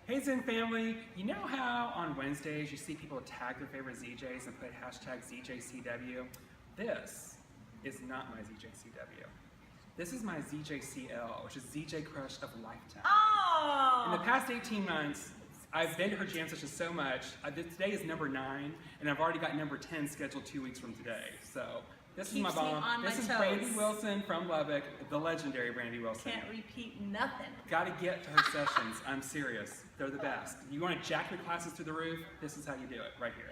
Hey Zen family, you know how on Wednesdays you see people tag their favorite ZJs and put hashtag ZJCW? This is not my ZJCW. This is my ZJCL, which is ZJ Crush of Lifetime. Oh! In the past 18 months, I've been to her jam session so much. Today is number 9, and I've already got number 10 scheduled 2 weeks from today. So this is my bomb. This is Brandi Wilson from Lubbock, the legendary Brandi Wilson. Can't repeat nothing. Got to get to her sessions. I'm serious. They're the best. You want to jack your classes through the roof? This is how you do it, right here.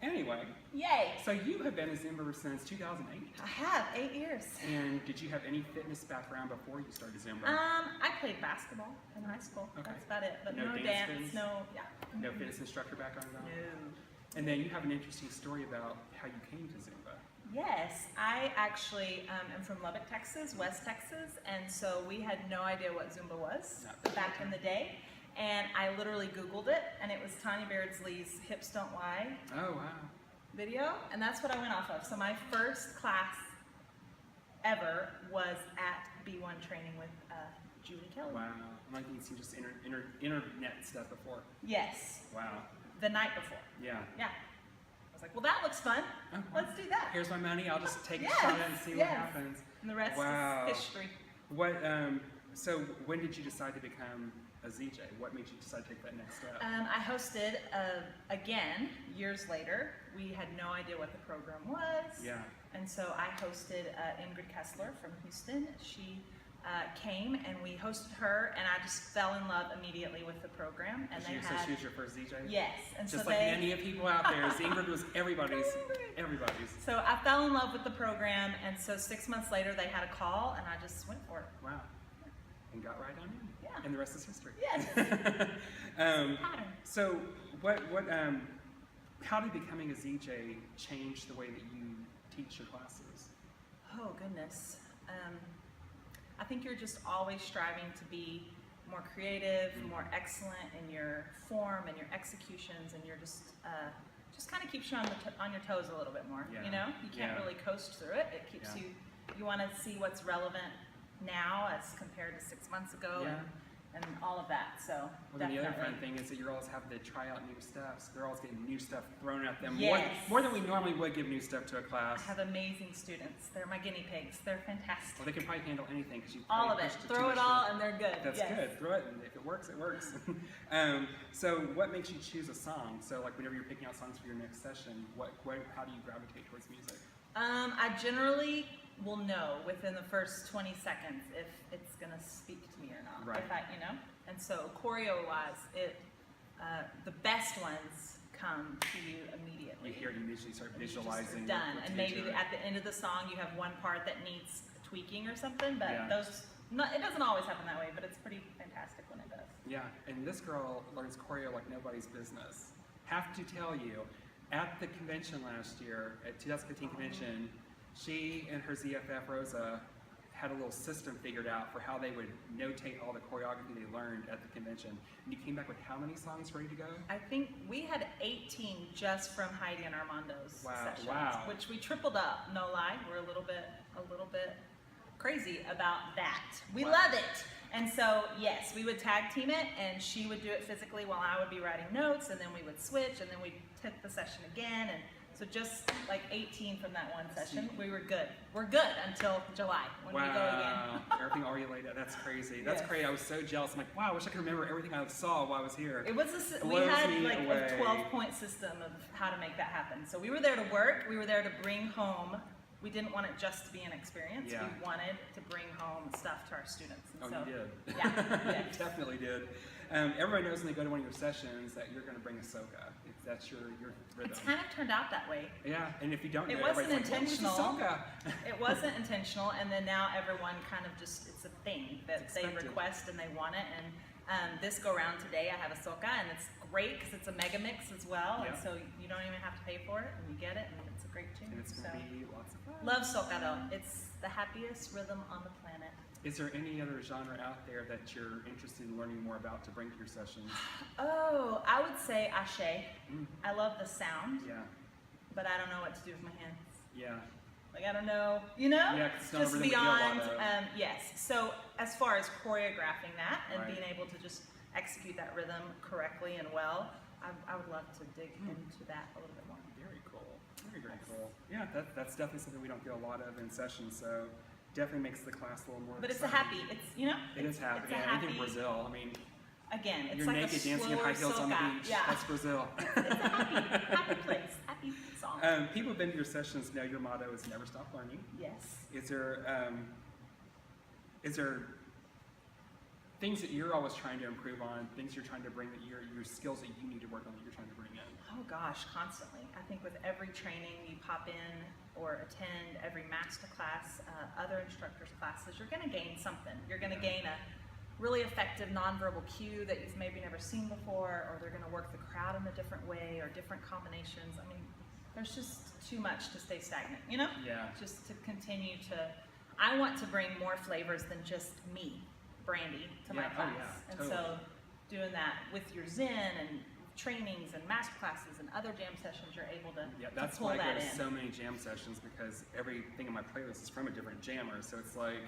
Anyway. Yay. So you have been a Zumba since 2008. I have, 8 years. And did you have any fitness background before you started Zumba? I played basketball in high school. Okay. That's about it. But No no dance, dance, no fitness instructor background at all? No. And then you have an interesting story about how you came to Zumba. Yes, I actually am from Lubbock, Texas, West Texas, and so we had no idea what Zumba was back in the day. And I literally Googled it, and it was Tanya Beardsley's Hips Don't Lie video, and that's what I went off of. So my first class ever was at B1 training with Julie Kelly. Wow. I'm like you've seen just internet stuff before. Yes. Wow. The night before. Yeah. Yeah. I was like, well, that looks fun. Okay. Let's do that. Here's my money. I'll just take a shot at it and see what happens. And the rest is history. What? So when did you decide to become a ZJ? What made you decide to take that next step? I hosted again years later. We had no idea what the program was. Yeah. And so I hosted Ingrid Kessler from Houston. She came and we hosted her, and I just fell in love immediately with the program. And so she was your first ZJ? Yes. And just so like many people out there, Ingrid was everybody's. So I fell in love with the program, and so 6 months later they had a call, and I just went for it. Wow. And got right on in. Yeah. And the rest is history. Yes. So how did becoming a ZJ change the way that you teach your classes? Oh goodness. I think you're just always striving to be more creative, more excellent in your form and your executions, and you're just kind of keeps you on your toes a little bit more. Yeah. You know, you can't really coast through it. It keeps you want to see what's relevant now as compared to 6 months ago. And all of that, so then the other fun thing is that you're always having to try out new stuff, so they're always getting new stuff thrown at them, more than we normally would give new stuff to a class. I have amazing students. They're my guinea pigs. They're fantastic. Well, they can probably handle anything because you all of it. Throw it all and they're good. That's good. Throw it, and if it works, it works. So what makes you choose a song? So like whenever you're picking out songs for your next session, how do you gravitate towards music? I generally will know within the first 20 seconds if it's gonna speak to me or not. Right. And so choreo-wise, the best ones come to you immediately. You hear it, you usually start visualizing. Done, and maybe at the end of the song you have one part that needs tweaking or something, but it doesn't always happen that way, but it's pretty fantastic when it does. Yeah, and this girl learns choreo like nobody's business. Have to tell you, at the convention last year, at 2015 convention, she and her ZFF, Rosa, had a little system figured out for how they would notate all the choreography they learned at the convention. And you came back with how many songs ready to go? I think we had 18 just from Heidi and Armando's sessions, which we tripled up, no lie. We're a little bit crazy about that. We love it. And so, yes, we would tag team it, and she would do it physically while I would be writing notes, and then we would switch, and then we'd take the session again. And so just like 18 from that one session, we were good. We're good until July when we go again. Everything already laid out. That's crazy. That's crazy. I was so jealous. I'm like, wow, I wish I could remember everything I saw while I was here. It was we had like a 12-point system of how to make that happen. So we were there to work. We were there to bring home. We didn't want it just to be an experience. Yeah. We wanted to bring home stuff to our students. And you did. Yeah. You definitely did. Everybody knows when they go to one of your sessions that you're going to bring a soca. That's your rhythm. It's kind of turned out that way. Yeah, and if you don't know, it wasn't intentional. Like, it wasn't intentional, and then now everyone kind of just, it's a thing that they request and they want it. And this go round today, I have a soca, and it's great because it's a mega mix as well, and so you don't even have to pay for it, and you get it, and it's a great tune. And it's going to be lots of fun. Love soca though. It's the happiest rhythm on the planet. Is there any other genre out there that you're interested in learning more about to bring to your sessions? Oh, I would say ashe. I love the sound. Yeah. But I don't know what to do with my hands. Yeah. Like, I don't know, you know? Yeah, it's just beyond, yes. So as far as choreographing that and being able to just execute that rhythm correctly and well. I would love to dig into that a little bit more. Very cool. Very cool. Yeah, that's definitely something we don't get a lot of in sessions, so definitely makes the class a little more But exciting. it's a happy, It is happy. It's a Yeah, happy, I think Brazil, I mean, again, it's you're like naked a dancing in high heels on the beach. Yeah. That's Brazil. It's a happy place, happy song. People who've been to your sessions know your motto is never stop learning. Yes. Is there things that you're always trying to improve on, things you're trying to bring, that your skills that you need to work on that you're trying to bring in? Oh gosh, constantly. I think with every training you pop in or attend, every master class, other instructors' classes, you're going to gain something. You're going to gain a really effective nonverbal cue that you've maybe never seen before, or they're going to work the crowd in a different way or different combinations. I mean, there's just too much to stay stagnant, you know? Yeah. Just to continue to, I want to bring more flavors than just me, Brandi, to my class. Oh, yeah, and totally. so doing that with your Zen and trainings and master classes and other jam sessions, you're able to, that's pull why I that go to in. so many jam sessions, because everything in my playlist is from a different jammer, so it's like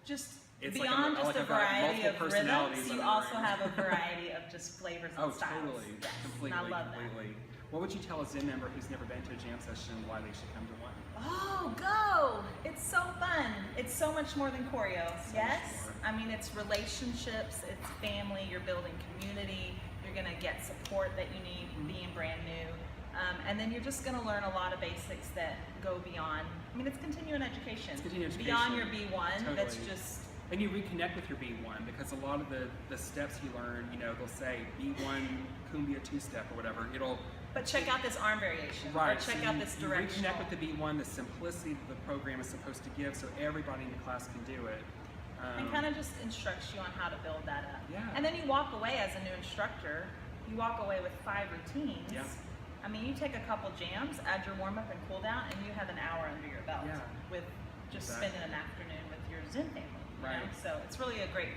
Just it's beyond like just a I've got variety multiple of personalities rhythms, you under also it. have a variety of just flavors and Oh, styles. totally. Yes. Completely, And I love completely. What would you tell a Zen member who's never been to a jam session why they should come to one? Oh, go! It's so fun. It's so much more than choreo. Yes? I mean, it's relationships, it's family, you're building community, you're going to get support that you need being brand new. And then you're just going to learn a lot of basics that go beyond, I mean, it's continuing education. It's continuing education. Beyond your B1, Totally. that's just... And you reconnect with your B1, because a lot of the steps you learn, you know, they'll say B1 cumbia two-step or whatever. But check out this arm variation, right, or check so out this direction. You reconnect with the B1, the simplicity that the program is supposed to give, so everybody in the class can do it. And kind of just instructs you on how to build that up. Yeah. And then you walk away as a new instructor, you walk away with 5 routines. Yeah. I mean, you take a couple jams, add your warm-up and cool down, and you have an hour under your belt with just spending an afternoon with your Zen family. You know? So it's really a great,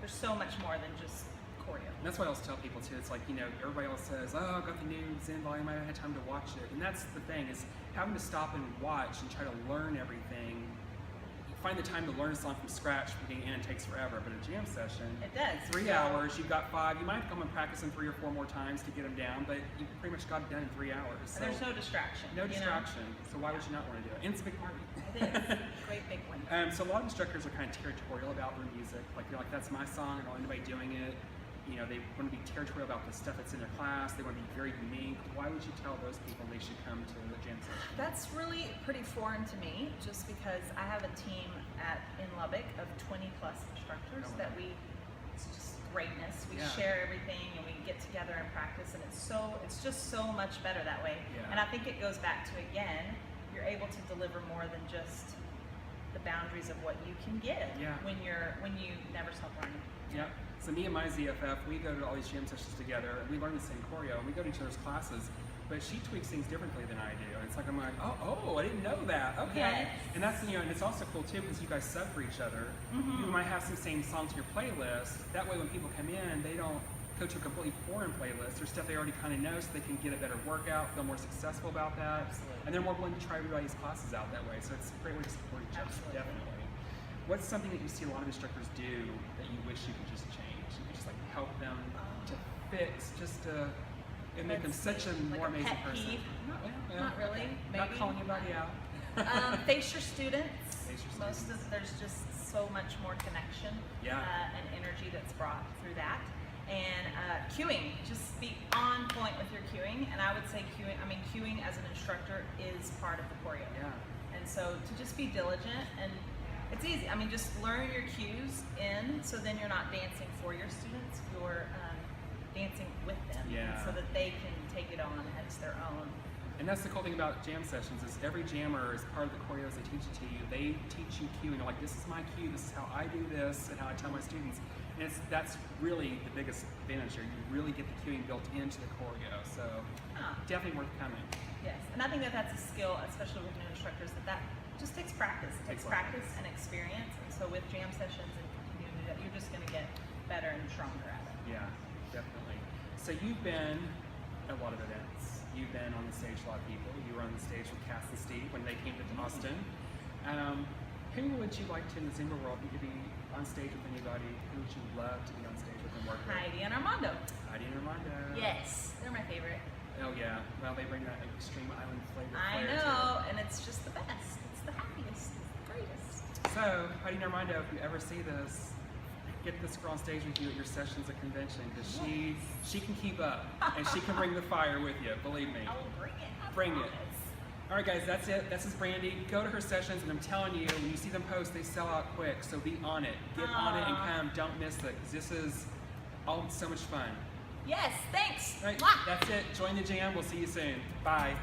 there's so much more than just choreo. And that's what I always tell people too. It's like, you know, everybody else says, oh, I've got the new Zen volume, I haven't had time to watch it. And that's the thing, is having to stop and watch and try to learn everything. You find the time to learn a song from scratch from beginning to end takes forever, but a jam session, it does. 3 hours, you've got 5. You might have to come and practice them 3 or 4 more times to get them down, but you pretty much got it done in 3 hours. So And there's no distraction. no distraction. So why would you not want to do it? And it's a big party. It is. Great big one. So a lot of instructors are kind of territorial about their music. Like, they're like, that's my song, I don't want anybody doing it. You know, they want to be territorial about the stuff that's in their class. They want to be very unique. Why would you tell those people they should come to the jam session? That's really pretty foreign to me, just because I have a team in Lubbock of 20 plus instructors that it's just greatness. We share everything and we get together and practice, and it's just so much better that way. Yeah. And I think it goes back to, again, you're able to deliver more than just the boundaries of what you can give when you never stop learning. Yeah. So me and my ZFF, we go to all these jam sessions together, and we learn the same choreo, and we go to each other's classes, but she tweaks things differently than I do. And it's like, I'm like, oh, I didn't know that. Okay. Yes. And that's, you know, and it's also cool too, because you guys sub for each other. You might have some same songs in your playlist. That way when people come in, they don't go to a completely foreign playlist. There's stuff they already kind of know, so they can get a better workout, feel more successful about that. Absolutely. And they're more willing to try everybody's classes out that way. So it's a great way to support each other. Absolutely. Definitely. What's something that you see a lot of instructors do that you wish you could just change? You could just like help them to fix, just to make them such a more amazing pet person. peeve? Not really. Maybe. Not calling anybody out. Face your students. Face your students. There's just so much more connection and energy that's brought through that. And cueing, just be on point with your cueing. And I would say cueing as an instructor is part of the choreo. Yeah. And so to just be diligent, and it's easy. I mean, just learn your cues in, so then you're not dancing for your students, you're dancing with them, so that they can take it on as their own. And that's the cool thing about jam sessions, is every jammer, as part of the choreos they teach it to you, they teach you cueing. They're like, this is my cue, this is how I do this, and how I tell my students. And that's really the biggest advantage here. You really get the cueing built into the choreo, so definitely worth coming. Yes, and I think that's a skill, especially with new instructors, that just takes practice. It takes practice and experience, and so with jam sessions and continuing to do that, you're just going to get better and stronger at it. Yeah, definitely. So you've been at a lot of events. You've been on the stage with a lot of people. You were on the stage with Cass and Steve when they came to Austin. Who would you like to, in the Zumba world, you could be on stage with anybody, who would you love to be on stage with and work with? Heidi and Armando. Heidi and Armando. Yes, they're my favorite. Oh yeah, well they bring that extreme island flavor. I know, and it's just the best. It's the happiest, it's the greatest. So, Heidi and Armando, if you ever see this, get this girl on stage with you at your sessions at convention, because she can keep up, and she can bring the fire with you, believe me. I will bring it. Bring it. All right, guys, that's it. This is Brandi. Go to her sessions, and I'm telling you, when you see them post, they sell out quick, so be on it. Get on it and come. Don't miss it, because this is all so much fun. Yes, thanks. All right, that's it. Join the jam. We'll see you soon. Bye.